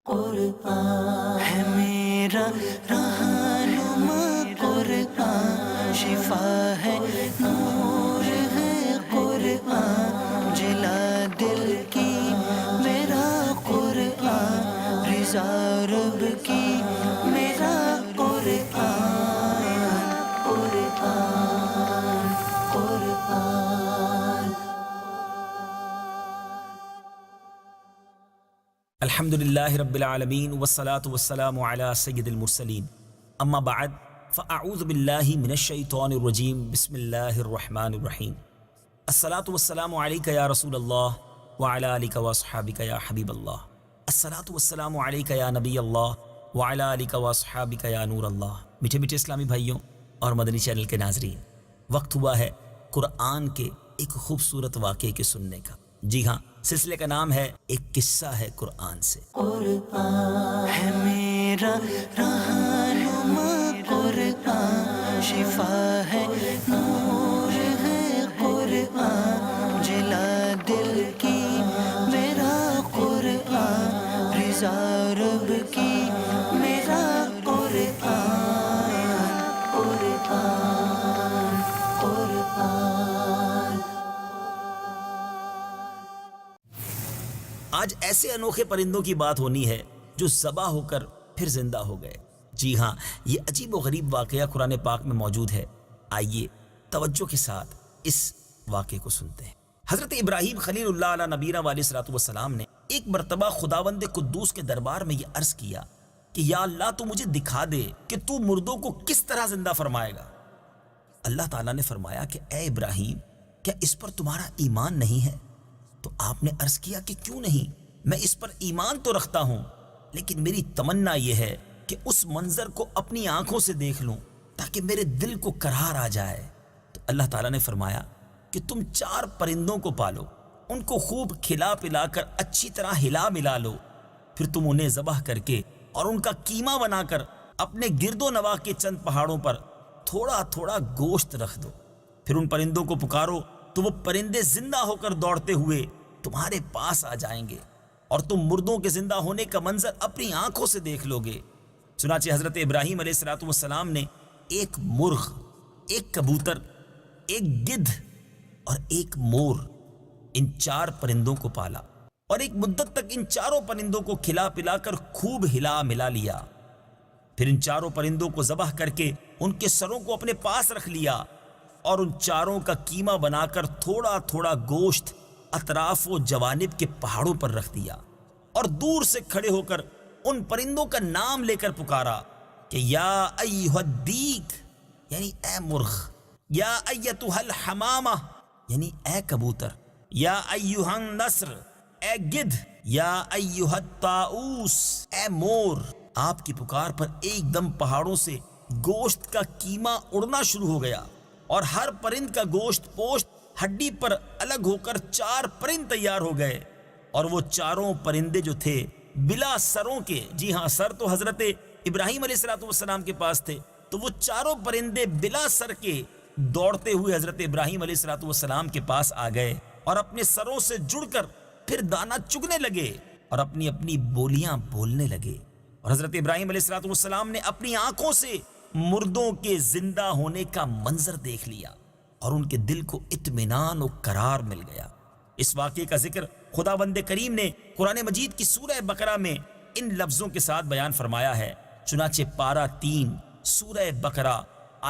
قرآن ہے میرا رہنما، قرآن شفا ہے، نور ہے قرآن، جلا دل کی میرا قرآن، رضا رب کی میرا قرآن، قرآن قرآن۔ الحمدللہ رب العالمین والصلاة والسلام علی سید المرسلین، اما بعد فاعوذ باللہ من الشیطان الرجیم، بسم اللہ الرحمن الرحیم۔ الصلاة والسلام علیک یا رسول اللہ وعلی آلک واصحابک یا حبیب اللہ، الصلاة والسلام علیک یا نبی اللہ وعلی آلک واصحابک یا نور اللہ۔ میٹھے میٹھے اسلامی بھائیوں اور مدنی چینل کے ناظرین، وقت ہوا ہے قرآن کے ایک خوبصورت واقعے کے سننے کا۔ جی ہاں، سلسلے کا نام ہے ایک قصہ ہے قرآن سے۔ قرآن ہے میرا رہنما، قرآن شفا ہے، نور ہے قرآن، جلا دل کی میرا قرآن، رضا رب کی میرا قرآن، قرآن قرآن۔ آج ایسے انوکھے پرندوں کی بات ہونی ہے جو ذبح ہو کر پھر زندہ ہو گئے۔ جی ہاں، یہ عجیب و غریب واقعہ قرآن پاک میں موجود ہے۔ آئیے توجہ کے ساتھ اس واقعے کو سنتے ہیں۔ حضرت ابراہیم خلیل اللہ علیہ نبینا علیہ الصلوۃ والسلام نے ایک مرتبہ خداوند قدوس کے دربار میں یہ عرض کیا کہ یا اللہ، تو مجھے دکھا دے کہ تو مردوں کو کس طرح زندہ فرمائے گا۔ اللہ تعالیٰ نے فرمایا کہ اے ابراہیم، کیا اس پر تمہارا ایمان نہیں ہے؟ تو آپ نے عرض کیا کہ کیوں نہیں، میں اس پر ایمان تو رکھتا ہوں، لیکن میری تمنا یہ ہے کہ اس منظر کو اپنی آنکھوں سے دیکھ لوں تاکہ میرے دل کو قرار آ جائے۔ تو اللہ تعالیٰ نے فرمایا کہ تم 4 پرندوں کو پالو، ان کو خوب کھلا پلا کر اچھی طرح ہلا ملا لو، پھر تم انہیں ذبح کر کے اور ان کا قیمہ بنا کر اپنے گرد و نواح کے چند پہاڑوں پر تھوڑا تھوڑا گوشت رکھ دو، پھر ان پرندوں کو پکارو تو وہ پرندے زندہ ہو کر دوڑتے ہوئے تمہارے پاس آ جائیں گے اور تم مردوں کے زندہ ہونے کا منظر اپنی آنکھوں سے دیکھ لو گے۔ چنانچہ حضرت ابراہیم علیہ الصلوۃ والسلام نے ایک مرغ، ایک کبوتر، ایک گدھ اور ایک مور، ان 4 پرندوں کو پالا اور ایک مدت تک ان 4 پرندوں کو کھلا پلا کر خوب ہلا ملا لیا۔ پھر ان 4 پرندوں کو ذبح کر کے ان کے سروں کو اپنے پاس رکھ لیا اور ان 4 کا قیمہ بنا کر تھوڑا تھوڑا گوشت اطراف و جوانب کے پہاڑوں پر رکھ دیا اور دور سے کھڑے ہو کر ان پرندوں کا نام لے کر پکارا کہ یا ایھا الدیک، یعنی اے مرغ، یا ایتھا الحمامہ، یعنی اے کبوتر، یا ایھا النسر، اے گدھ، یا ایھا الطاؤس، اے مور۔ آپ کی پکار پر ایک دم پہاڑوں سے گوشت کا قیمہ اڑنا شروع ہو گیا اور ہر پرند کا گوشت پوشت ہڈی پر الگ ہو کر 4 پرند تیار ہو گئے، اور وہ 4 پرندے جو تھے بلا سروں کے، جی ہاں، سر تو حضرت ابراہیم علیہ الصلوۃ والسلام کے پاس تھے، تو وہ 4 پرندے بلا سر کے دوڑتے ہوئے حضرت ابراہیم علیہ الصلوۃ والسلام کے پاس آ گئے اور اپنے سروں سے جڑ کر پھر دانہ چگنے لگے اور اپنی اپنی بولیاں بولنے لگے، اور حضرت ابراہیم علیہ الصلوۃ والسلام نے اپنی آنکھوں سے مردوں کے زندہ ہونے کا منظر دیکھ لیا اور ان کے دل کو اطمینان و قرار مل گیا۔ اس واقعے کا ذکر خداوند کریم نے قرآن مجید کی سورہ بقرہ میں ان لفظوں کے ساتھ بیان فرمایا ہے۔ چنانچہ پارہ 3 سورہ بقرہ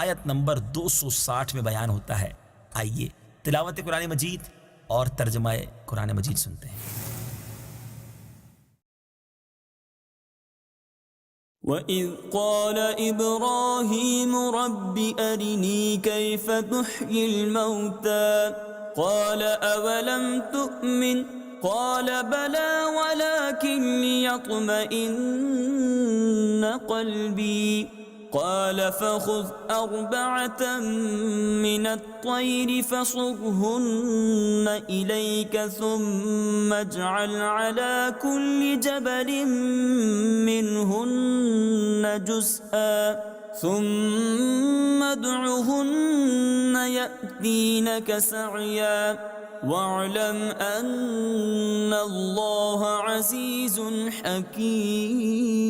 آیت نمبر 260 میں بیان ہوتا ہے۔ آئیے تلاوت قرآن مجید اور ترجمہ قرآن مجید سنتے ہیں۔ وَإِذْ قَالَ إِبْرَاهِيمُ رَبِّ أَرِنِي كَيْفَ تُحْيِي الْمَوْتَى قَالَ أَوَلَمْ تُؤْمِنْ قَالَ بَلَى وَلَكِنْ لِيَطْمَئِنَّ قَلْبِي قال فخذ 4 من الطير فصرهن إليك ثم اجعل على كل جبل منهن جزءا ثم ادعهن يأتينك سعيا واعلم ان اللہ عزیز حکیم.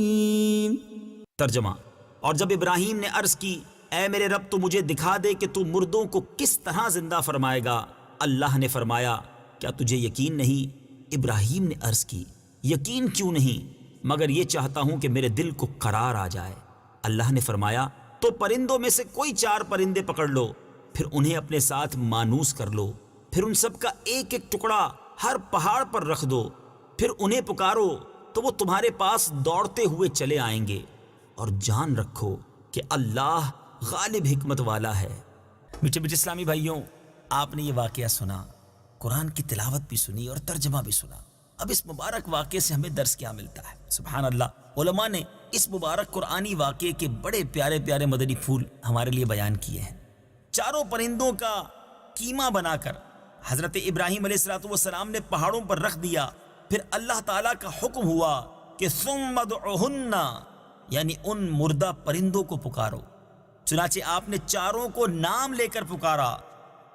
ترجمہ: اور جب ابراہیم نے عرض کی اے میرے رب تو مجھے دکھا دے کہ تو مردوں کو کس طرح زندہ فرمائے گا، اللہ نے فرمایا کیا تجھے یقین نہیں؟ ابراہیم نے عرض کی یقین کیوں نہیں، مگر یہ چاہتا ہوں کہ میرے دل کو قرار آ جائے. اللہ نے فرمایا تو پرندوں میں سے کوئی 4 پرندے پکڑ لو، پھر انہیں اپنے ساتھ مانوس کر لو، پھر ان سب کا ایک ایک ٹکڑا ہر پہاڑ پر رکھ دو، پھر انہیں پکارو تو وہ تمہارے پاس دوڑتے ہوئے چلے آئیں گے، اور جان رکھو کہ اللہ غالب حکمت والا ہے. میٹھے میٹھے اسلامی بھائیوں، آپ نے یہ واقعہ سنا، قرآن کی تلاوت بھی سنی اور ترجمہ بھی سنا. اب اس مبارک واقعے سے ہمیں درس کیا ملتا ہے؟ سبحان اللہ، علماء نے اس مبارک قرآنی واقعے کے بڑے پیارے پیارے مدنی پھول ہمارے لیے بیان کیے ہیں. 4 پرندوں کا کیما بنا کر حضرت ابراہیم علیہ السلام نے پہاڑوں پر رکھ دیا. پھر اللہ تعالیٰ کا حکم ہوا کہ ثم ادعوہن، یعنی ان مردہ پرندوں کو پکارو. چنانچہ آپ نے 4 کو نام لے کر پکارا.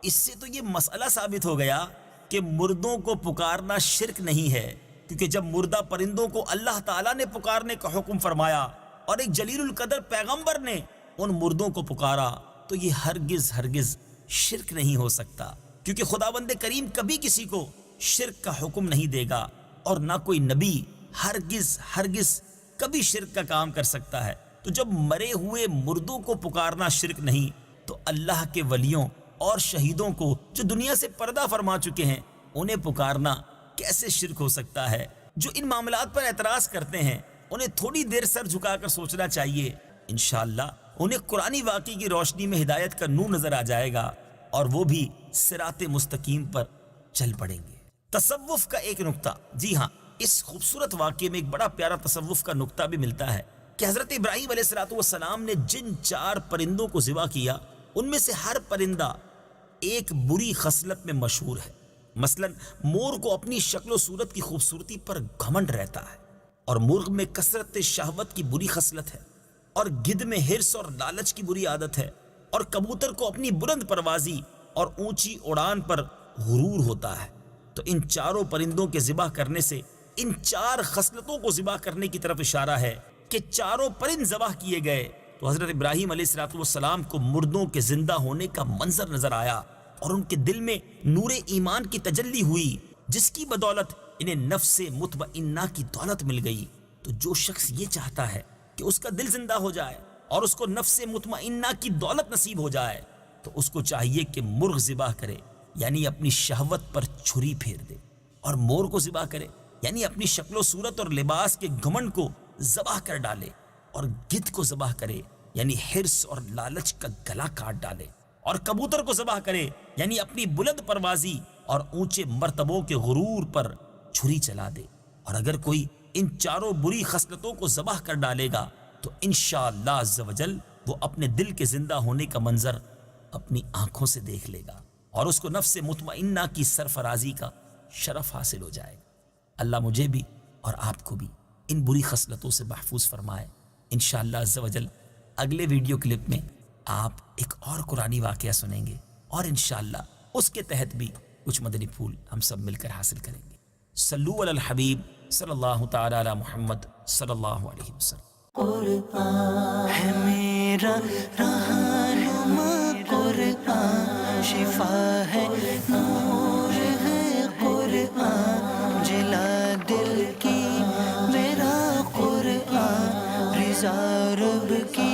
اس سے تو یہ مسئلہ ثابت ہو گیا کہ مردوں کو پکارنا شرک نہیں ہے، کیونکہ جب مردہ پرندوں کو اللہ تعالیٰ نے پکارنے کا حکم فرمایا اور ایک جلیل القدر پیغمبر نے ان مردوں کو پکارا تو یہ ہرگز ہرگز شرک نہیں ہو سکتا، کیونکہ خداوند کریم کبھی کسی کو شرک کا حکم نہیں دے گا، اور نہ کوئی نبی ہرگز ہرگز کبھی شرک کا کام کر سکتا ہے. تو جب مرے ہوئے مردوں کو پکارنا شرک نہیں تو اللہ کے ولیوں اور شہیدوں کو جو دنیا سے پردہ فرما چکے ہیں انہیں پکارنا کیسے شرک ہو سکتا ہے؟ جو ان معاملات پر اعتراض کرتے ہیں انہیں تھوڑی دیر سر جھکا کر سوچنا چاہیے. انشاءاللہ انہیں قرآنی واقعے کی روشنی میں ہدایت کا نور نظر آ جائے گا اور وہ بھی صراط مستقیم پر چل پڑیں گے. تصوف کا ایک نقطہ، جی ہاں، اس خوبصورت واقعے میں ایک بڑا پیارا تصوف کا نقطہ بھی ملتا ہے کہ حضرت ابراہیم علیہ السلام نے جن 4 پرندوں کو ذبح کیا ان میں سے ہر پرندہ ایک بری خصلت میں مشہور ہے. مثلا مور کو اپنی شکل و صورت کی خوبصورتی پر گھمنڈ رہتا ہے، اور مرغ میں کثرت شہوت کی بری خصلت ہے، اور گدھ میں حرص اور لالچ کی بری عادت ہے، اور کبوتر کو اپنی بلند پروازی اور اونچی اڑان پر غرور ہوتا ہے. تو ان 4 پرندوں کے ذبح کرنے سے ان 4 خصلتوں کو ذبح کرنے کی طرف اشارہ ہے کہ 4 پرند ذبح کیے گئے تو حضرت ابراہیم علیہ السلام کو مردوں کے زندہ ہونے کا منظر نظر آیا، اور ان کے دل میں نور ایمان کی تجلی ہوئی، جس کی بدولت انہیں نفس مطمئنہ کی دولت مل گئی. تو جو شخص یہ چاہتا ہے کہ اس کا دل زندہ ہو جائے اور اس کو نفس مطمئنہ کی دولت نصیب ہو جائے تو اس کو چاہیے کہ مرغ ذبح کرے، یعنی اپنی شہوت پر چھری پھیر دے، اور مور کو ذبح کرے، یعنی اپنی شکل و صورت اور لباس کے گھمنڈ کو ذبح کر ڈالے، اور گدھ کو ذبح کرے یعنی حرص اور لالچ کا گلا کاٹ ڈالے، اور کبوتر کو ذبح کرے یعنی اپنی بلند پروازی اور اونچے مرتبوں کے غرور پر چھری چلا دے. اور اگر کوئی ان 4 بری خصلتوں کو ذبح کر ڈالے گا تو انشاءاللہ عز و جل وہ اپنے دل کے زندہ ہونے کا منظر اپنی آنکھوں سے دیکھ لے گا، اور اس کو نفس مطمئنہ کی سرفرازی کا شرف حاصل ہو جائے گا. اللہ مجھے بھی اور آپ کو بھی ان بری خصلتوں سے محفوظ فرمائے. انشاءاللہ عز و جل اگلے ویڈیو کلپ میں آپ ایک اور قرآنی واقعہ سنیں گے، اور انشاءاللہ اس کے تحت بھی کچھ مدنی پھول ہم سب مل کر حاصل کریں گے. صلو علی الحبیب صلی اللہ تعالی علی محمد صلی اللہ علیہ وسلم. قرآن ہے میرا رہنما، قرآن شفا ہے، نور ہے قرآن، جلا دل کی میرا قرآن، رضا رب کی